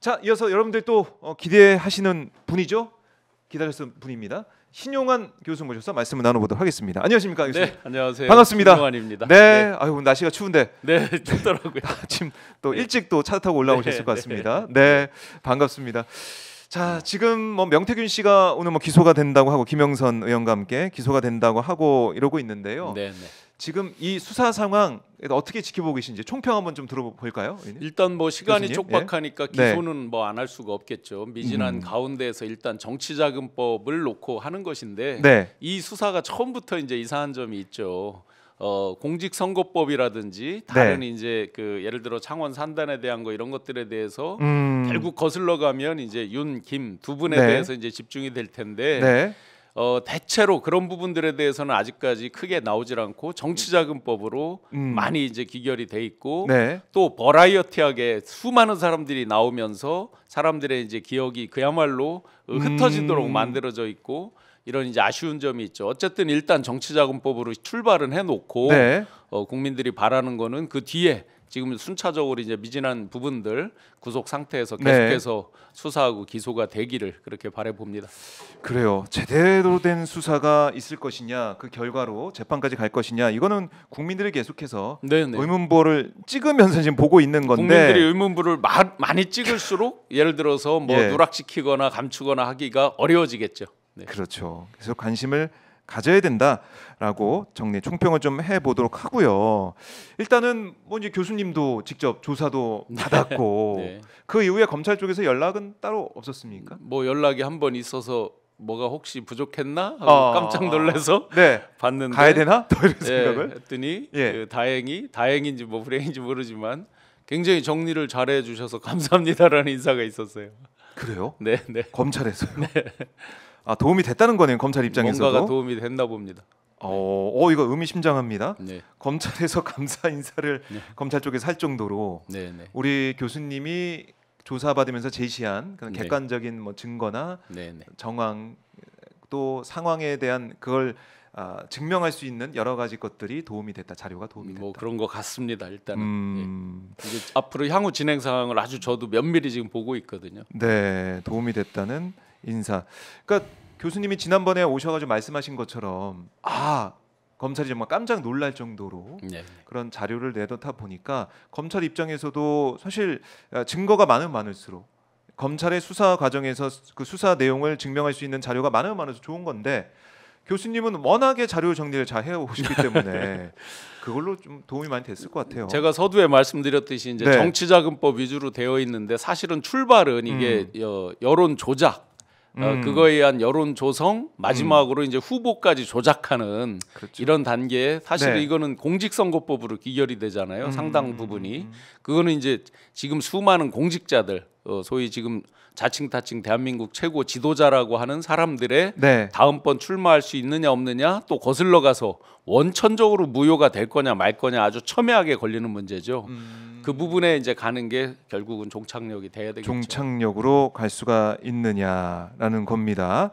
자, 이어서 여러분들 또 기대하시는 분이죠. 기다렸던 분입니다. 신용환 교수 모셔서 말씀을 나눠보도록 하겠습니다. 안녕하십니까 교수님. 네, 안녕하세요. 반갑습니다. 신용환입니다. 네, 네. 아유 날씨가 추운데. 네, 춥더라고요. 아침 또 일찍 또 차 타고 올라오셨을 네, 것 같습니다. 네, 반갑습니다. 자, 지금 뭐 명태균 씨가 오늘 뭐 기소가 된다고 하고 김영선 의원과 함께 기소가 된다고 하고 이러고 있는데요. 네, 네. 지금 이 수사 상황 어떻게 지켜보고 계신지 총평 한번 좀 들어볼까요? 일단 뭐 시간이 교수님? 촉박하니까 네. 기소는 뭐 안 할 수가 없겠죠. 미진한 가운데에서 일단 정치자금법을 놓고 하는 것인데 네. 이 수사가 처음부터 이제 이상한 점이 있죠. 공직선거법이라든지 다른 네. 이제 그 예를 들어 창원 산단에 대한 거 이런 것들에 대해서 결국 거슬러 가면 이제 윤, 김 두 분에 네. 대해서 이제 집중이 될 텐데. 네. 대체로 그런 부분들에 대해서는 아직까지 크게 나오질 않고 정치자금법으로 많이 이제 기결이 돼 있고 네. 또 버라이어티하게 수많은 사람들이 나오면서 사람들의 이제 기억이 그야말로 흩어지도록 만들어져 있고 이런 이제 아쉬운 점이 있죠. 어쨌든 일단 정치자금법으로 출발은 해놓고 네. 국민들이 바라는 거는 그 뒤에 지금 순차적으로 이제 미진한 부분들 구속 상태에서 네. 계속해서 수사하고 기소가 되기를 그렇게 바래 봅니다. 그래요. 제대로 된 수사가 있을 것이냐, 그 결과로 재판까지 갈 것이냐, 이거는 국민들이 계속해서 네네. 의문부를 찍으면서 지금 보고 있는 건데 국민들이 의문부를 많이 찍을수록 예를 들어서 뭐 예. 누락시키거나 감추거나 하기가 어려워지겠죠. 네. 그렇죠. 계속 관심을 가져야 된다라고 정리 총평을 좀 해보도록 하고요. 일단은 뭐 이제 교수님도 직접 조사도 받았고 네. 그 이후에 검찰 쪽에서 연락은 따로 없었습니까? 뭐 연락이 한 번 있어서 뭐가 혹시 부족했나 하고 깜짝 놀라서 네. 봤는데 가야 되나? 또 이런 예, 생각을. 했더니 예. 그 다행인지 뭐 불행인지 모르지만 굉장히 정리를 잘해 주셔서 감사합니다라는 인사가 있었어요. 그래요? 네, 네. 검찰에서요? 아, 도움이 됐다는 거네요. 검찰 입장에서도. 뭔가가 도움이 됐나 봅니다. 이거 의미심장합니다. 네. 검찰에서 감사 인사를 네. 검찰 쪽에서 할 정도로 네, 네. 우리 교수님이 조사받으면서 제시한 그런 네. 객관적인 뭐 증거나 네, 네. 정황 또 상황에 대한 그걸 증명할 수 있는 여러 가지 것들이 도움이 됐다. 자료가 도움이 됐다. 뭐 그런 것 같습니다. 일단은 이제 앞으로 향후 진행 상황을 아주 저도 면밀히 지금 보고 있거든요. 네, 도움이 됐다는 인사. 그러니까 교수님이 지난번에 오셔가지고 말씀하신 것처럼 검찰이 정말 깜짝 놀랄 정도로 네. 그런 자료를 내놓다 보니까 검찰 입장에서도 사실 증거가 많을수록 검찰의 수사 과정에서 그 수사 내용을 증명할 수 있는 자료가 많으면 많을수록 좋은 건데 교수님은 워낙에 자료 정리를 잘 해오셨기 때문에 그걸로 좀 도움이 많이 됐을 것 같아요. 제가 서두에 말씀드렸듯이 이제 네. 정치자금법 위주로 되어 있는데 사실은 출발은 이게 여론 조작 그거에 의한 여론 조성 마지막으로 이제 후보까지 조작하는 그렇죠. 이런 단계에 사실 네. 이거는 공직선거법으로 기결이 되잖아요. 상당 부분이 그거는 이제 지금 수많은 공직자들 소위 지금 자칭 타칭 대한민국 최고 지도자라고 하는 사람들의 네. 다음번 출마할 수 있느냐 없느냐 또 거슬러 가서 원천적으로 무효가 될 거냐 말 거냐 아주 첨예하게 걸리는 문제죠. 그 부분에 이제 가는 게 결국은 종착역이 돼야 되겠죠. 종착역으로 갈 수가 있느냐라는 겁니다.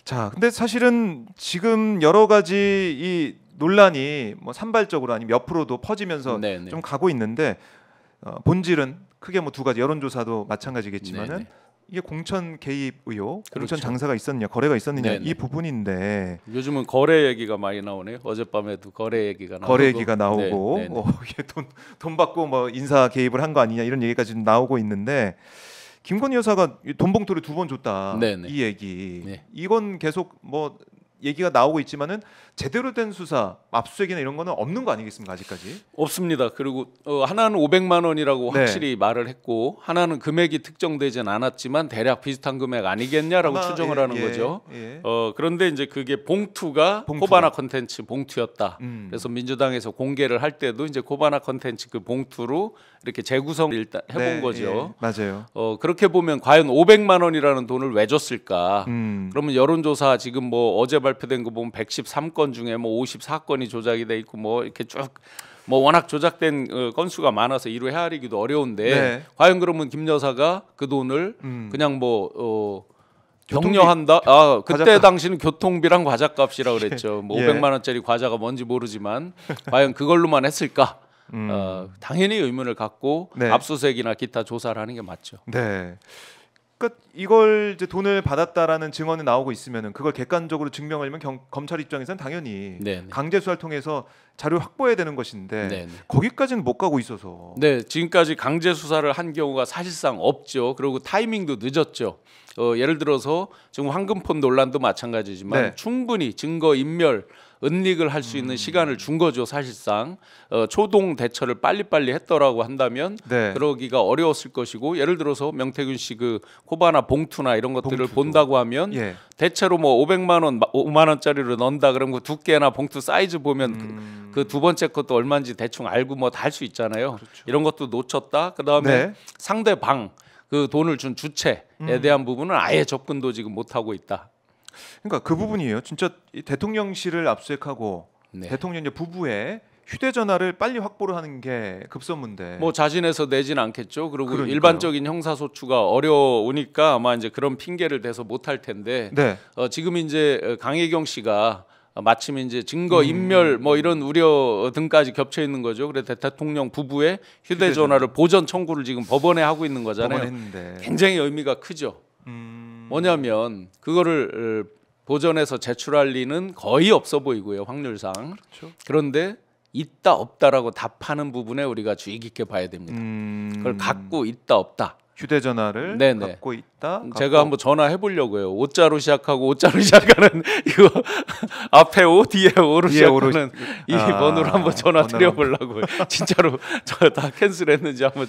자, 근데 사실은 지금 여러 가지 이 논란이 뭐 산발적으로 아니면 옆으로도 퍼지면서 네네. 좀 가고 있는데 본질은 크게 뭐 두 가지 여론조사도 마찬가지겠지만은 네네. 이게 공천 개입 의혹, 그렇죠. 공천 장사가 있었느냐, 거래가 있었느냐 네네. 이 부분인데 요즘은 거래 얘기가 많이 나오네요. 어젯밤에도 거래 얘기가 나오고. 거래 얘기가 나오고 네, 네, 네. 이게 돈 받고 뭐 인사 개입을 한 거 아니냐 이런 얘기까지 좀 나오고 있는데 김건희 여사가 돈 봉투를 2번 줬다 네네. 이 얘기 네. 이건 계속 뭐 얘기가 나오고 있지만은 제대로 된 수사 압수수색이나 이런 거는 없는 거 아니겠습니까 아직까지? 없습니다. 그리고 하나는 500만 원이라고 네. 확실히 말을 했고 하나는 금액이 특정되진 않았지만 대략 비슷한 금액 아니겠냐라고 아마, 추정을 하는 거죠. 예. 그런데 이제 그게 봉투가 코바나 컨텐츠 봉투였다. 그래서 민주당에서 공개를 할 때도 이제 코바나 컨텐츠 그 봉투로 이렇게 재구성을 일단 해본 네, 거죠. 예, 맞아요. 그렇게 보면 과연 500만 원이라는 돈을 왜 줬을까? 그러면 여론조사 지금 뭐 어제 발표된 거 보면 113건 중에 뭐 54건이 조작이 돼 있고 뭐 이렇게 쭉 뭐 워낙 조작된 건수가 많아서 이루 헤아리기도 어려운데 네. 과연 그러면 김 여사가 그 돈을 그냥 뭐 교통비, 격려한다. 그때 과자값. 당시는 교통비랑 과자값이라 그랬죠. 뭐 예. 500만 원짜리 과자가 뭔지 모르지만 과연 그걸로만 했을까? 당연히 의문을 갖고 네. 압수수색이나 기타 조사를 하는 게 맞죠. 네. 그러니까 이걸 이제 돈을 받았다라는 증언이 나오고 있으면은 그걸 객관적으로 증명하려면 검찰 입장에서는 당연히 네. 강제 수사를 통해서 자료를 확보해야 되는 것인데 네. 거기까지는 못 가고 있어서. 네, 지금까지 강제 수사를 한 경우가 사실상 없죠. 그리고 타이밍도 늦었죠. 예를 들어서 지금 황금폰 논란도 마찬가지지만 네. 충분히 증거 인멸, 은닉을 할 수 있는 시간을 준 거죠. 사실상 초동 대처를 빨리빨리 했더라고 한다면 네. 그러기가 어려웠을 것이고, 예를 들어서 명태균 씨 그 코바나 봉투나 이런 것들을 봉투도. 본다고 하면 예. 대체로 뭐 500만 원, 5만 원짜리로 넣는다 그러면 그 두께나 봉투 사이즈 보면 그 두 번째 것도 얼마인지 대충 알고 뭐 다 할 수 있잖아요. 그렇죠. 이런 것도 놓쳤다. 그다음에 네. 상대방 그 돈을 준 주체에 대한 부분은 아예 접근도 지금 못 하고 있다. 그러니까 그 부분이에요. 진짜 이 대통령실을 압수수색하고 네. 대통령 이제 부부의 휴대전화를 빨리 확보를 하는 게 급선무인데. 뭐 자진해서 내진 않겠죠. 그리고 그러니까요. 일반적인 형사소추가 어려우니까 아마 이제 그런 핑계를 대서 못할 텐데 네. 지금 이제 강혜경 씨가 마침 이제 증거 인멸 뭐 이런 우려 등까지 겹쳐 있는 거죠. 그래서 대통령 부부의 휴대전화를 보전 청구를 지금 법원에 하고 있는 거잖아요. 법원에 했는데. 굉장히 의미가 크죠. 뭐냐면 그거를 보전해서 제출할 리는 거의 없어 보이고요, 확률상. 그렇죠. 그런데 있다 없다라고 답하는 부분에 우리가 주의 깊게 봐야 됩니다. 그걸 갖고 있다 없다. 휴대전화를 네네. 갖고 있다. 제가 한번 전화해 보려고요. 5자로 시작하고 5자로 시작하는 이거 앞에 5 뒤에 5로 뒤에 오로 시작하는 이 번호로 한번 전화 번호로. 드려보려고요. 진짜로 저 다 캔슬했는지 한번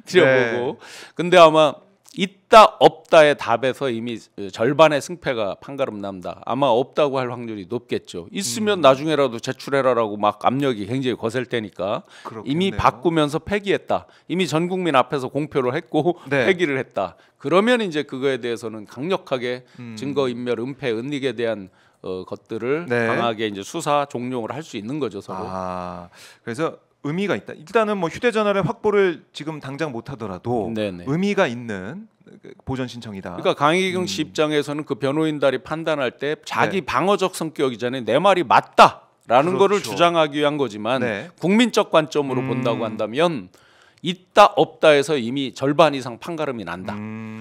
드려보고. 네. 근데 아마 있다 없다의 답에서 이미 절반의 승패가 판가름 납니다. 아마 없다고 할 확률이 높겠죠. 있으면 나중에라도 제출해라라고 막 압력이 굉장히 거셀 테니까. 이미 그렇겠네요. 바꾸면서 폐기했다. 이미 전 국민 앞에서 공표를 했고 네. 폐기를 했다. 그러면 이제 그거에 대해서는 강력하게 증거 인멸, 은폐, 은닉에 대한 것들을 네. 강하게 이제 수사 종용을 할 수 있는 거죠, 서로. 그래서 의미가 있다. 일단은 뭐 휴대전화를 확보를 지금 당장 못 하더라도 네네. 의미가 있는 보전 신청이다. 그러니까 강희경 씨 입장에서는 그 변호인단이 판단할 때 자기 네. 방어적 성격이잖아요. 내 말이 맞다라는 그렇죠. 거를 주장하기 위한 거지만 네. 국민적 관점으로 본다고 한다면 있다 없다에서 이미 절반 이상 판가름이 난다.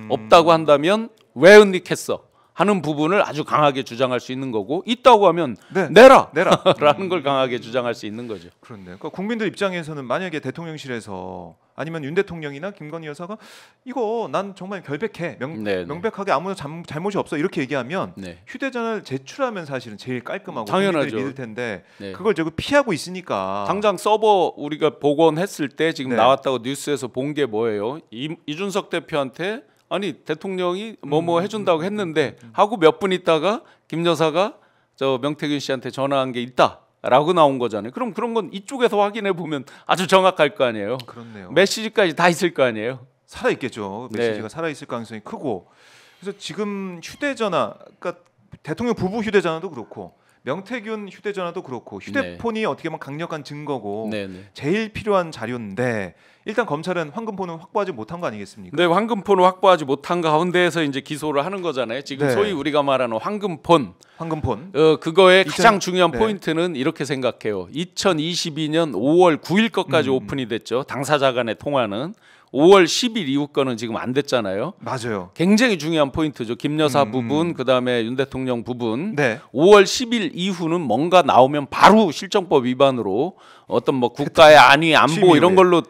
없다고 한다면 왜 은닉했어? 하는 부분을 아주 강하게 주장할 수 있는 거고, 있다고 하면 네. 내라 내라. 라는 걸 강하게 주장할 수 있는 거죠. 그렇네. 그러니까 국민들 입장에서는 만약에 대통령실에서 아니면 윤 대통령이나 김건희 여사가 이거 난 정말 결백해 네네. 명백하게 아무나 잘못이 없어 이렇게 얘기하면 네. 휴대전화를 제출하면 사실은 제일 깔끔하고 당연하죠. 국민들이 믿을 텐데 네. 그걸 자꾸 피하고 있으니까. 당장 서버 우리가 복원했을 때 지금 네. 나왔다고 뉴스에서 본 게 뭐예요? 이준석 대표한테 아니 대통령이 뭐뭐 해준다고 했는데 하고 몇 분 있다가 김 여사가 저 명태균 씨한테 전화한 게 있다라고 나온 거잖아요. 그럼 그런 건 이쪽에서 확인해 보면 아주 정확할 거 아니에요. 그렇네요. 메시지까지 다 있을 거 아니에요. 살아 있겠죠. 네. 메시지가 살아 있을 가능성이 크고. 그래서 지금 휴대전화, 그러니까 대통령 부부 휴대전화도 그렇고 명태균 휴대전화도 그렇고 휴대폰이 어떻게 보면 강력한 증거고 네네. 제일 필요한 자료인데 일단 검찰은 황금폰은 확보하지 못한 거 아니겠습니까? 네, 황금폰을 확보하지 못한 가운데에서 이제 기소를 하는 거잖아요. 지금 네. 소위 우리가 말하는 황금폰. 황금폰. 그거의 가장 중요한 네. 포인트는 이렇게 생각해요. 2022년 5월 9일 것까지 오픈이 됐죠. 당사자 간의 통화는 5월 10일 이후 거는 지금 안 됐잖아요. 맞아요. 굉장히 중요한 포인트죠. 김 여사 부분, 그다음에 윤 대통령 부분. 네. 5월 10일 이후는 뭔가 나오면 바로 실정법 위반으로 어떤 뭐 국가의 안위, 안보 이런 걸로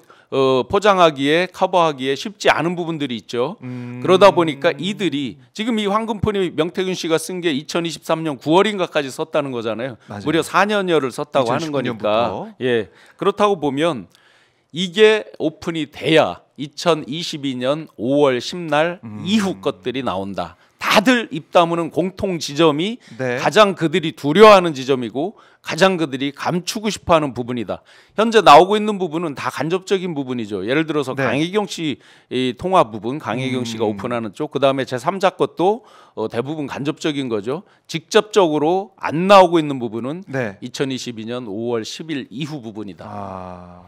포장하기에 커버하기에 쉽지 않은 부분들이 있죠. 그러다 보니까 이들이 지금 이 황금폰이 명태균 씨가 쓴 게 2023년 9월인가까지 썼다는 거잖아요. 맞아요. 무려 4년여를 썼다고 하는 2019 거니까. 년부터. 예. 그렇다고 보면 이게 오픈이 돼야 2022년 5월 10날 이후 것들이 나온다. 다들 입 다무는 공통 지점이 네. 가장 그들이 두려워하는 지점이고 가장 그들이 감추고 싶어하는 부분이다. 현재 나오고 있는 부분은 다 간접적인 부분이죠. 예를 들어서 네. 강혜경 씨 이 통화 부분, 강혜경 씨가 오픈하는 쪽, 그 다음에 제3자 것도 대부분 간접적인 거죠. 직접적으로 안 나오고 있는 부분은 네. 2022년 5월 10일 이후 부분이다.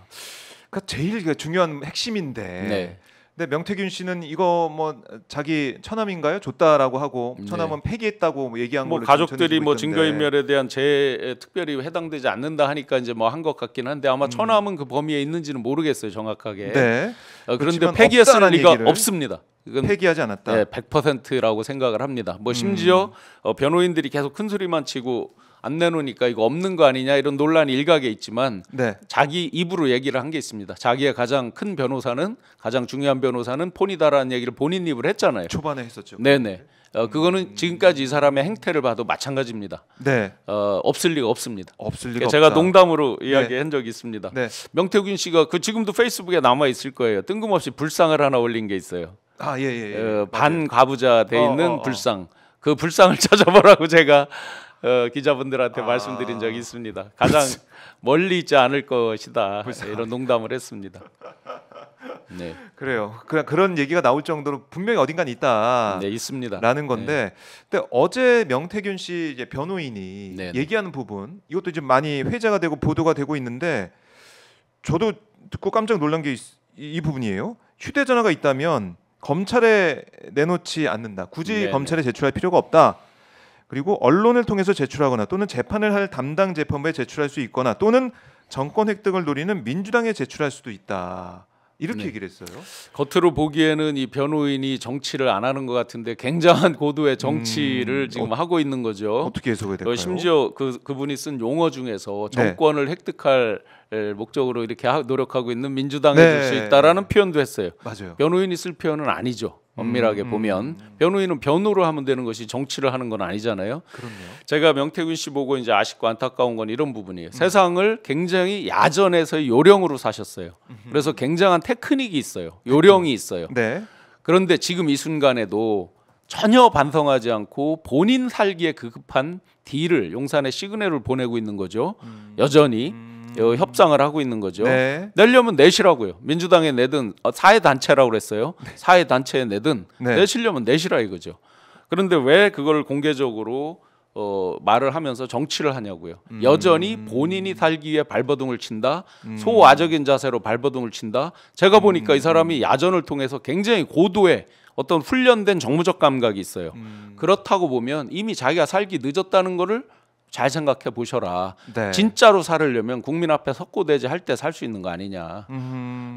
그러니까 제일 중요한 핵심인데 네. 근데 명태균 씨는 이거 뭐 자기 처남인가요? 줬다라고 하고 네. 처남은 폐기했다고 뭐 얘기한 뭐 걸로 가족들이 뭐 전해지고 있던데. 증거인멸에 대한 죄에 특별히 해당되지 않는다 하니까 이제 뭐 한 것 같긴 한데 아마 처남은 그 범위에 있는지는 모르겠어요 정확하게. 네. 그런데 그렇지만 폐기했을 없다라는 리가 얘기를 없습니다. 이건 폐기하지 않았다. 네, 100%라고 생각을 합니다. 뭐 심지어 변호인들이 계속 큰 소리만 치고 안 내놓으니까 이거 없는 거 아니냐 이런 논란이 일각에 있지만 네. 자기 입으로 얘기를 한 게 있습니다. 자기의 가장 큰 변호사는 가장 중요한 변호사는 폰이다라는 얘기를 본인 입으로 했잖아요. 초반에 했었죠. 네네. 그거는 지금까지 이 사람의 행태를 봐도 마찬가지입니다. 네. 없을 리가 없습니다. 없을 리가 제가 없다. 농담으로 이야기한 적이 있습니다. 네. 명태균 씨가 그 지금도 페이스북에 남아 있을 거예요. 뜬금없이 불상을 하나 올린 게 있어요. 아, 예. 반가부자 돼 있는 불상. 그 불상을 찾아보라고 제가 기자분들한테 말씀드린 적이 있습니다. 가장 멀리 있지 않을 것이다. 이런 농담을 했습니다. 네. 그래요. 그런 얘기가 나올 정도로 분명히 어딘가는 있다. 네, 있습니다. 라는 건데, 근데 어제 명태균 씨 이제 변호인이 네네. 얘기하는 부분, 이것도 이제 많이 회자가 되고 보도가 되고 있는데, 저도 듣고 깜짝 놀란 게 이 부분이에요. 휴대전화가 있다면 검찰에 내놓지 않는다. 굳이 네네. 검찰에 제출할 필요가 없다. 그리고 언론을 통해서 제출하거나 또는 재판을 할 담당 재판부에 제출할 수 있거나 또는 정권 획득을 노리는 민주당에 제출할 수도 있다. 이렇게 네. 얘기를 했어요. 겉으로 보기에는 이 변호인이 정치를 안 하는 것 같은데 굉장한 고도의 정치를 지금 하고 있는 거죠. 어떻게 해석해야 될까요? 심지어 그분이 쓴 용어 중에서 네. 정권을 획득할 목적으로 이렇게 노력하고 있는 민주당에 네. 줄 수 있다라는 표현도 했어요. 맞아요. 변호인이 쓸 표현은 아니죠. 엄밀하게 보면 변호인은 변호를 하면 되는 것이 정치를 하는 건 아니잖아요. 그럼요. 제가 명태균 씨 보고 이제 아쉽고 안타까운 건 이런 부분이에요. 세상을 굉장히 야전에서의 요령으로 사셨어요. 그래서 굉장한 테크닉이 있어요. 요령이 있어요. 네. 그런데 지금 이 순간에도 전혀 반성하지 않고 본인 살기에 급급한 딜을 용산의 시그널을 보내고 있는 거죠. 여전히 협상을 하고 있는 거죠. 네. 내려면 내시라고요. 민주당에 내든 사회 단체라고 그랬어요. 사회 단체에 내든 네. 내시려면 내시라 이거죠. 그런데 왜 그걸 공개적으로 말을 하면서 정치를 하냐고요. 여전히 본인이 살기 위해 발버둥을 친다. 소아적인 자세로 발버둥을 친다. 제가 보니까 이 사람이 야전을 통해서 굉장히 고도의 어떤 훈련된 정무적 감각이 있어요. 그렇다고 보면 이미 자기가 살기 늦었다는 거를 잘 생각해 보셔라. 네. 진짜로 살으려면 국민 앞에 석고대지 할 때 살 수 있는 거 아니냐.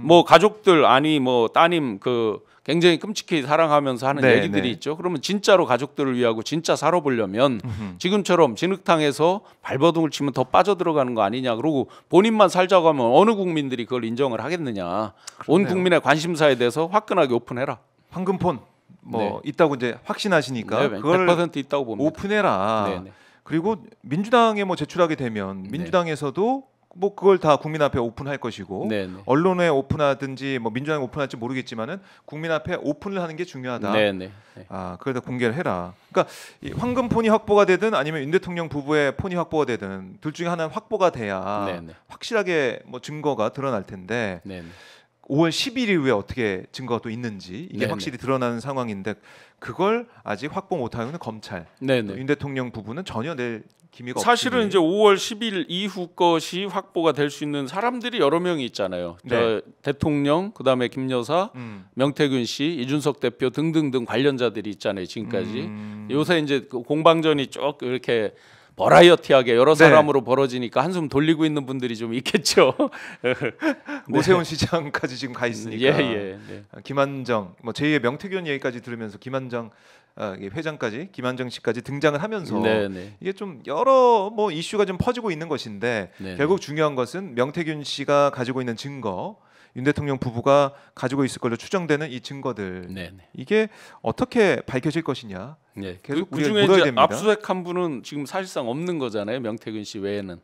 뭐 가족들 아니 뭐 따님 그 굉장히 끔찍히 사랑하면서 하는 네, 얘기들이 네. 있죠. 그러면 진짜로 가족들을 위하고 진짜 살아보려면 지금처럼 진흙탕에서 발버둥을 치면 더 빠져들어가는 거 아니냐. 그러고 본인만 살자고 하면 어느 국민들이 그걸 인정을 하겠느냐. 온 그러네요. 국민의 관심사에 대해서 화끈하게 오픈해라. 황금폰 뭐 네. 있다고 이제 확신하시니까 네, 그걸 100% 있다고 봅니다. 오픈해라. 네, 네. 그리고 민주당에 뭐 제출하게 되면 민주당에서도 뭐 그걸 다 국민 앞에 오픈할 것이고 네, 네. 언론에 오픈하든지 뭐 민주당에 오픈할지 모르겠지만은 국민 앞에 오픈을 하는 게 중요하다. 네, 네. 네. 아, 그걸 다 공개를 해라. 그러니까 이 황금폰이 확보가 되든 아니면 윤 대통령 부부의 폰이 확보가 되든 둘 중에 하나는 확보가 돼야 네, 네. 확실하게 뭐 증거가 드러날 텐데 네, 네. 5월 10일 이후에 어떻게 증거가 또 있는지 이게 네네. 확실히 드러나는 상황인데 그걸 아직 확보 못하고 있는 검찰. 네, 네. 윤 대통령 부부는 전혀 낼 기미가 사실은 없으니. 이제 5월 10일 이후 것이 확보가 될 수 있는 사람들이 여러 명이 있잖아요. 네. 저 대통령, 그다음에 김 여사, 명태균 씨, 이준석 대표 등등등 관련자들이 있잖아요. 지금까지 요새 이제 그 공방전이 쭉 이렇게 버라이어티하게 여러 네. 사람으로 벌어지니까 한숨 돌리고 있는 분들이 좀 있겠죠. 오세훈 시장까지 지금 가 있으니까. 예. 네. 김한정 뭐 제2의 명태균 얘기까지 들으면서 김한정 회장까지 김한정 씨까지 등장을 하면서 네, 네. 이게 좀 여러 뭐 이슈가 좀 퍼지고 있는 것인데 네, 결국 중요한 것은 명태균 씨가 가지고 있는 증거, 윤 대통령 부부가 가지고 있을 걸로 추정되는 이 증거들 네, 네. 이게 어떻게 밝혀질 것이냐 네. 계속 그 우리가 중에 물어야 이제 됩니다. 압수수색한 분은 지금 사실상 없는 거잖아요. 명태균 씨 외에는.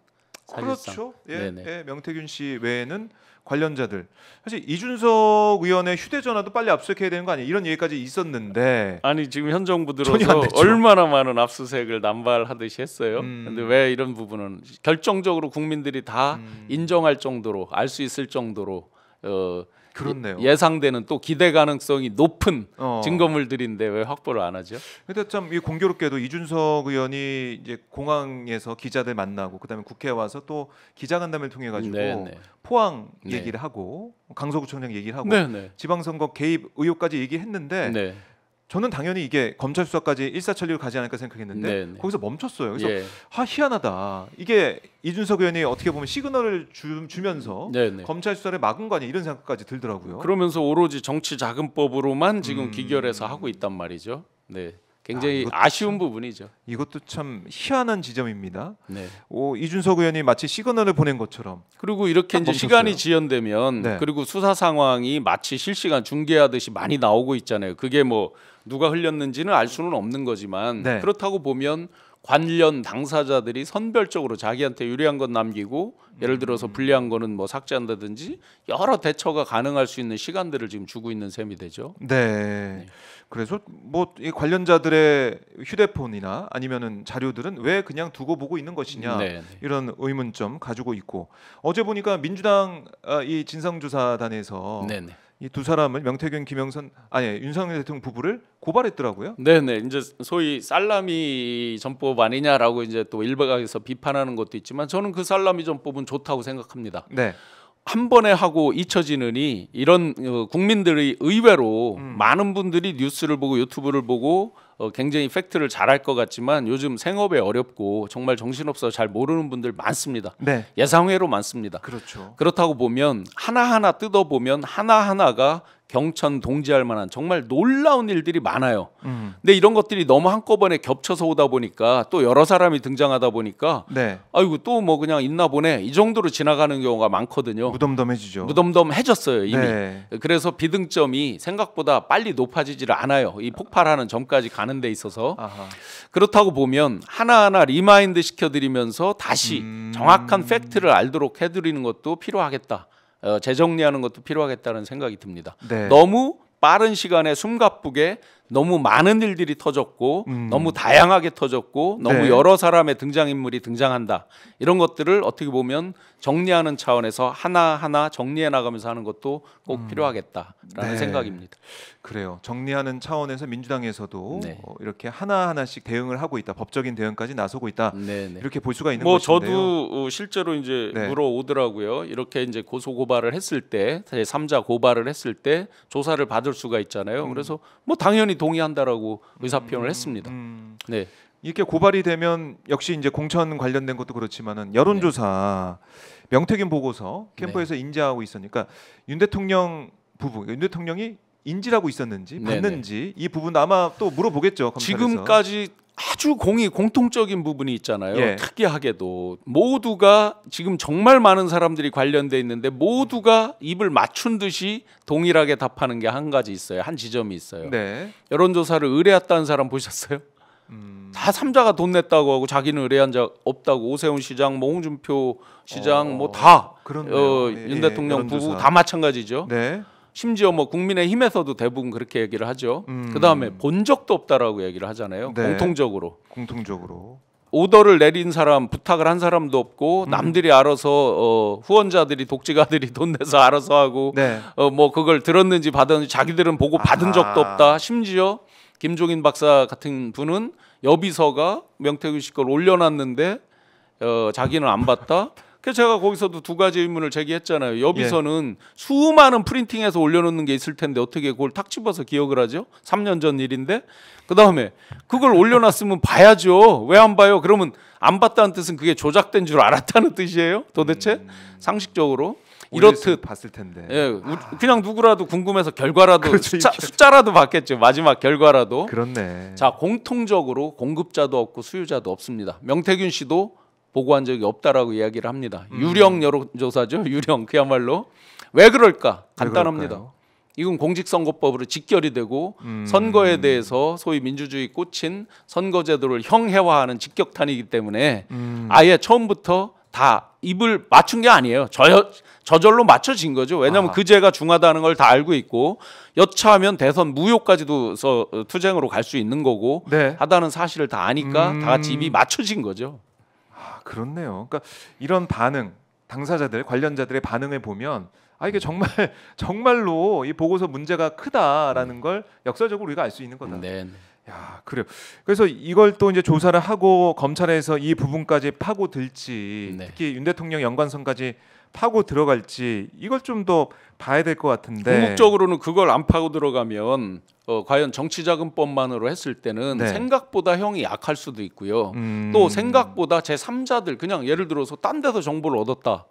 사실상. 그렇죠. 예, 네네. 예, 명태균 씨 외에는 관련자들 사실 이준석 의원의 휴대전화도 빨리 압수수색해야 되는 거 아니에요? 이런 얘기까지 있었는데 아니 지금 현 정부 전혀 안 들어서 됐죠. 얼마나 많은 압수수색을 남발하듯이 했어요. 음. 근데 왜 이런 부분은 결정적으로 국민들이 다 인정할 정도로 알 수 있을 정도로 그렇네요. 예상되는 또 기대 가능성이 높은 어. 증거물들인데 왜 확보를 안 하죠? 근데 참 이 공교롭게도 이준석 의원이 이제 공항에서 기자들 만나고 그다음에 국회에 와서 또 기자간담회를 통해 가지고 네네. 포항 네. 얘기를 하고 강서구청장 얘기를 하고 네네. 지방선거 개입 의혹까지 얘기했는데 네. 저는 당연히 이게 검찰 수사까지 일사천리로 가지 않을까 생각했는데 네네. 거기서 멈췄어요. 그래서 예. 희한하다. 이게 이준석 의원이 어떻게 보면 시그널을 주면서 네네. 검찰 수사를 막은 거 아니야 이런 생각까지 들더라고요. 그러면서 오로지 정치자금법으로만 지금 기결해서 하고 있단 말이죠. 네. 굉장히 이것도 아쉬운 부분이죠. 이것도 참 희한한 지점입니다. 네. 이준석 의원이 마치 시그널을 보낸 것처럼 그리고 이렇게 딱 이제 멈췄어요. 시간이 지연되면 네. 그리고 수사 상황이 마치 실시간 중계하듯이 많이 나오고 있잖아요. 그게 뭐 누가 흘렸는지는 알 수는 없는 거지만 네. 그렇다고 보면 관련 당사자들이 선별적으로 자기한테 유리한 건 남기고 예를 들어서 불리한 거는 뭐 삭제한다든지 여러 대처가 가능할 수 있는 시간들을 지금 주고 있는 셈이 되죠. 네. 그래서 뭐 이 관련자들의 휴대폰이나 아니면은 자료들은 왜 그냥 두고 보고 있는 것이냐 네. 이런 의문점 가지고 있고 어제 보니까 민주당 이 진상조사단에서 네네. 이 두 사람을 명태균, 김영선 윤석열 대통령 부부를 고발했더라고요. 네네. 이제 소위 살라미 전법 아니냐라고 이제 또 일각에서 비판하는 것도 있지만 저는 그 살라미 전법은 좋다고 생각합니다. 네. 한 번에 하고 잊혀지느니 이런 국민들이 의외로 많은 분들이 뉴스를 보고 유튜브를 보고 굉장히 팩트를 잘할 것 같지만 요즘 생업에 어렵고 정말 정신없어 잘 모르는 분들 많습니다. 네. 예상외로 많습니다. 그렇죠. 그렇다고 보면 하나하나 뜯어보면 하나하나가 경천 동지할 만한 정말 놀라운 일들이 많아요. 근데 이런 것들이 너무 한꺼번에 겹쳐서 오다 보니까 또 여러 사람이 등장하다 보니까 네. 아이고 또 뭐 그냥 있나 보네 이 정도로 지나가는 경우가 많거든요. 무덤덤해지죠. 무덤덤해졌어요 이미. 네. 그래서 비등점이 생각보다 빨리 높아지지를 않아요. 이 폭발하는 점까지 가는 데 있어서. 아하. 그렇다고 보면 하나하나 리마인드 시켜드리면서 다시 정확한 팩트를 알도록 해드리는 것도 필요하겠다. 재정리하는 것도 필요하겠다는 생각이 듭니다. 네. 너무 빠른 시간에 숨가쁘게 너무 많은 일들이 터졌고 너무 다양하게 터졌고 너무 네. 여러 사람의 등장인물이 등장한다. 이런 것들을 어떻게 보면 정리하는 차원에서 하나하나 정리해 나가면서 하는 것도 꼭 필요하겠다라는 네. 생각입니다. 그래요. 정리하는 차원에서 민주당에서도 네. 이렇게 하나하나씩 대응을 하고 있다. 법적인 대응까지 나서고 있다. 네네. 이렇게 볼 수가 있는 뭐 것인데요. 저도 실제로 이제 네. 물어오더라고요. 이렇게 이제 고소 고발을 했을 때, 제3자 고발을 했을 때 조사를 받을 수가 있잖아요. 그래서 뭐 당연히 동의한다라고 의사 표현을 했습니다. 네. 이렇게 고발이 되면 역시 이제 공천 관련된 것도 그렇지만은 여론조사 명태균 보고서 캠프에서 인지하고 있으니까 윤 대통령 부부, 윤 대통령이 인지하고 있었는지 네네. 봤는지 이 부분도 아마 또 물어보겠죠. 검찰에서. 지금까지 아주 공통적인 부분이 있잖아요. 예. 특이하게도 모두가 지금 정말 많은 사람들이 관련돼 있는데 모두가 입을 맞춘 듯이 동일하게 답하는 게 한 가지 있어요. 한 지점이 있어요. 네. 여론조사를 의뢰했다는 사람 보셨어요? 다 삼자가 돈 냈다고 하고 자기는 의뢰한 적 없다고. 오세훈 시장, 뭐 홍준표 시장 뭐 다 그렇네요. 윤 대통령 부부 여론조사. 다 마찬가지죠. 네. 심지어 뭐 국민의힘에서도 대부분 그렇게 얘기를 하죠. 그다음에 본 적도 없다라고 얘기를 하잖아요. 네. 공통적으로 오더를 내린 사람, 부탁을 한 사람도 없고 남들이 알아서 후원자들이 독지가들이 돈 내서 알아서 하고 네. 뭐 그걸 들었는지 받았는지 자기들은 보고 받은 적도 없다. 심지어 김종인 박사 같은 분은 여비서가 명태균 씨 걸 올려놨는데 자기는 안 봤다. 그래서 제가 거기서도 두 가지 의문을 제기했잖아요. 여비서는 수많은 프린팅해서 올려놓는 게 있을 텐데 어떻게 그걸 탁 집어서 기억을 하죠? 3년 전 일인데. 그다음에 그걸 올려놨으면 봐야죠. 왜 안 봐요? 그러면 안 봤다는 뜻은 그게 조작된 줄 알았다는 뜻이에요? 도대체? 상식적으로? 이렇듯 봤을 텐데. 예, 그냥 누구라도 궁금해서 결과라도 그렇죠, 숫자라도 봤겠죠. 마지막 결과라도. 그렇네. 자, 공통적으로 공급자도 없고 수요자도 없습니다. 명태균 씨도 보고한 적이 없다라고 이야기를 합니다. 유령 여론조사죠. 유령 그야말로. 왜 그럴까? 간단합니다. 그럴까요? 이건 공직선거법으로 직결이 되고 선거에 대해서 소위 민주주의 꽂힌 선거제도를 형해화하는 직격탄이기 때문에 아예 처음부터 다 입을 맞춘 게 아니에요. 저절로 맞춰진 거죠. 왜냐하면 그 죄가 중하다는 걸 다 알고 있고 여차하면 대선 무효까지도 투쟁으로 갈 수 있는 거고 네. 하다는 사실을 다 아니까 다 같이 입이 맞춰진 거죠. 그렇네요. 그러니까 이런 반응, 당사자들, 관련자들의 반응을 보면 이게 정말 정말로 이 보고서 문제가 크다라는 걸 역사적으로 우리가 알 수 있는 거다. 네. 야, 그래요. 그래서 이걸 또 이제 조사를 하고 검찰에서 이 부분까지 파고들지, 네. 특히 윤 대통령 연관성까지 파고 들어갈지 이걸 좀 더 봐야 될 것 같은데. 궁극적으로는 그걸 안 파고 들어가면 과연 정치자금법만으로 했을 때는 네. 생각보다 형이 약할 수도 있고요. 또 생각보다 제3자들 그냥 예를 들어서 딴 데서 정보를 얻었다.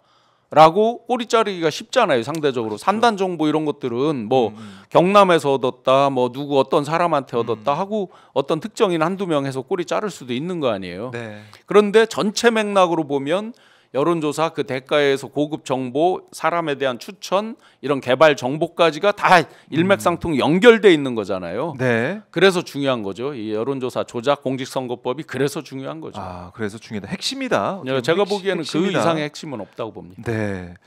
라고 꼬리 자르기가 쉽잖아요. 상대적으로 산단 정보 이런 것들은 뭐 경남에서 얻었다, 뭐 누구 어떤 사람한테 얻었다 하고 어떤 특정인 한두 명에서 꼬리 자를 수도 있는 거 아니에요. 네. 그런데 전체 맥락으로 보면 여론조사 그 대가에서 고급 정보, 사람에 대한 추천, 이런 개발 정보까지가 다 일맥상통 연결돼 있는 거잖아요. 네. 그래서 중요한 거죠. 이 여론조사 조작 공직선거법이 그래서 중요한 거죠. 그래서 중요하다. 핵심이다. 제가 보기에는 그 핵심이다. 이상의 핵심은 없다고 봅니다. 네.